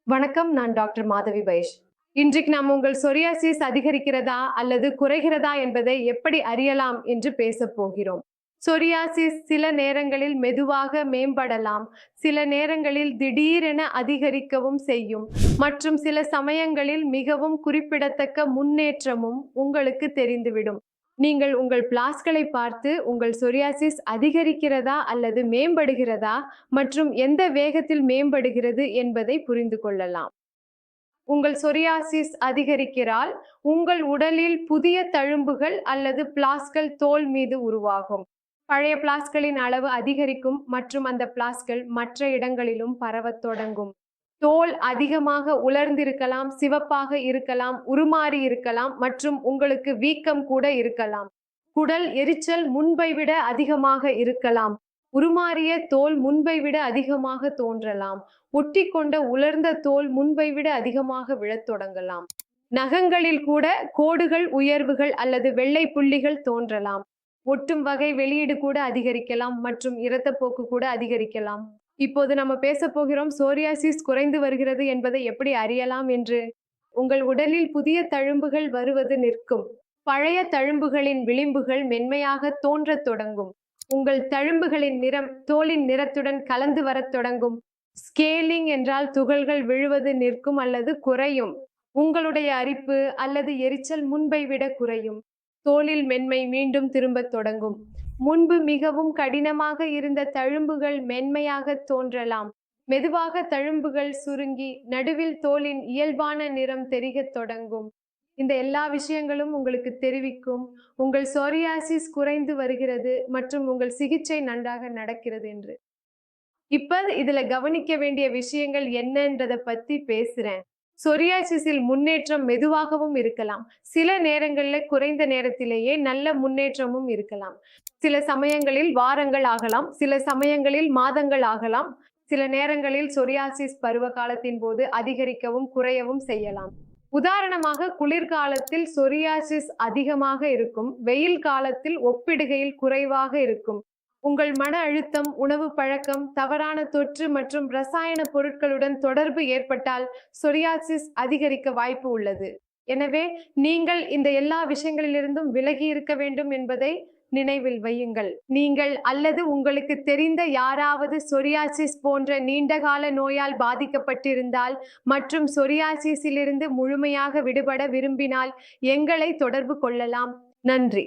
வணக்கம். நான் டாக்டர் மாதவி பைஷ். இன்றைக்கு நாம் உங்கள் சொரியாசிஸ் அதிகரிக்கிறதா அல்லது குறைகிறதா என்பதை எப்படி அறியலாம் என்று பேசப் போகிறோம். சொரியாசிஸ் சில நேரங்களில் மெதுவாக மேம்படலாம், சில நேரங்களில் திடீரென அதிகரிக்கவும் செய்யும் மற்றும் சில சமயங்களில் மிகவும் குறிப்பிடத்தக்க முன்னேற்றமும் உங்களுக்கு தெரிந்துவிடும். நீங்கள் உங்கள் பிளாஸ்களை பார்த்து உங்கள் சொரியாசிஸ் அதிகரிக்கிறதா அல்லது மேம்படுகிறதா மற்றும் எந்த வேகத்தில் மேம்படுகிறது என்பதை புரிந்து கொள்ளலாம். உங்கள் சொரியாசிஸ் அதிகரிக்கிறால் உங்கள் உடலில் புதிய தழும்புகள் அல்லது பிளாஸ்கள் தோல் மீது உருவாகும். பழைய பிளாஸ்களின் அளவு அதிகரிக்கும் மற்றும் அந்த பிளாஸ்கள் மற்ற இடங்களிலும் பரவத் தொடங்கும். தோல் அதிகமாக உலர்ந்திருக்கலாம், சிவப்பாக இருக்கலாம், உருமாறி இருக்கலாம் மற்றும் உங்களுக்கு வீக்கம் கூட இருக்கலாம். குடல் எரிச்சல் முன்பை விட அதிகமாக இருக்கலாம். உருமாறிய தோல் முன்பை விட அதிகமாக தோன்றலாம். ஒட்டிக்கொண்ட உலர்ந்த தோல் முன்பை விட அதிகமாக விழத் தொடங்கலாம். நகங்களில் கூட கோடுகள், உயர்வுகள் அல்லது வெள்ளை புள்ளிகள் தோன்றலாம். ஒட்டும் வகை வெளியீடு கூட அதிகரிக்கலாம் மற்றும் இரத்தப்போக்கு கூட அதிகரிக்கலாம். இப்போது நம்ம பேச போகிறோம் சோரியாசிஸ் குறைந்து வருகிறது என்பதை எப்படி அறியலாம் என்று. உங்கள் உடலில் புதிய தழும்புகள் வருவது நிற்கும். பழைய தழும்புகளின் விளிம்புகள் மென்மையாக தோன்றத் தொடங்கும். உங்கள் தழும்புகளின் நிறம் தோலின் நிறத்துடன் கலந்து வரத் தொடங்கும். ஸ்கேலிங் என்றால் துகள்கள் விழுவது நிற்கும் அல்லது குறையும். உங்களுடைய அரிப்பு அல்லது எரிச்சல் முன்பை விட குறையும். தோலில் மென்மை மீண்டும் திரும்பத் தொடங்கும். முன்பு மிகவும் கடினமாக இருந்த தழும்புகள் மென்மையாக தோன்றலாம். மெதுவாக தழும்புகள் சுருங்கி நடுவில் தோலின் இயல்பான நிறம் தெரியத் தொடங்கும். இந்த எல்லா விஷயங்களும் உங்களுக்கு தெரிவிக்கும் உங்கள் சொரியாசிஸ் குறைந்து வருகிறது மற்றும் உங்கள் சிகிச்சை நன்றாக நடக்கிறது என்று. இப்ப இதுல கவனிக்க வேண்டிய விஷயங்கள் என்னன்றதை பத்தி பேசுறேன். சொரியாசிஸில் முன்னேற்றம் மெதுவாகவும் இருக்கலாம். சில நேரங்களில் குறைந்த நேரத்திலேயே நல்ல முன்னேற்றமும் இருக்கலாம். சில சமயங்களில் வாரங்கள் ஆகலாம், சில சமயங்களில் மாதங்கள் ஆகலாம். சில நேரங்களில் சொரியாசிஸ் பருவ காலத்தின் போது அதிகரிக்கவும் குறையவும் செய்யலாம். உதாரணமாக குளிர்காலத்தில் சொரியாசிஸ் அதிகமாக இருக்கும், வெயில் காலத்தில் ஒப்பிடுகையில் குறைவாக இருக்கும். உங்கள் மன அழுத்தம், உணவு பழக்கம், தவறான தொற்று மற்றும் ரசாயன பொருட்களுடன் தொடர்பு ஏற்பட்டால் சொரியாசிஸ் அதிகரிக்க வாய்ப்பு உள்ளது. எனவே நீங்கள் இந்த எல்லா விஷயங்களிலிருந்தும் விலகி இருக்க வேண்டும் என்பதை நினைவில் வையுங்கள். நீங்கள் அல்லது உங்களுக்கு தெரிந்த யாராவது சொரியாசிஸ் போன்ற நீண்டகால நோயால் பாதிக்கப்பட்டிருந்தால் மற்றும் சொரியாசிஸிலிருந்து முழுமையாக விடுபட விரும்பினால் எங்களை தொடர்பு கொள்ளலாம். நன்றி.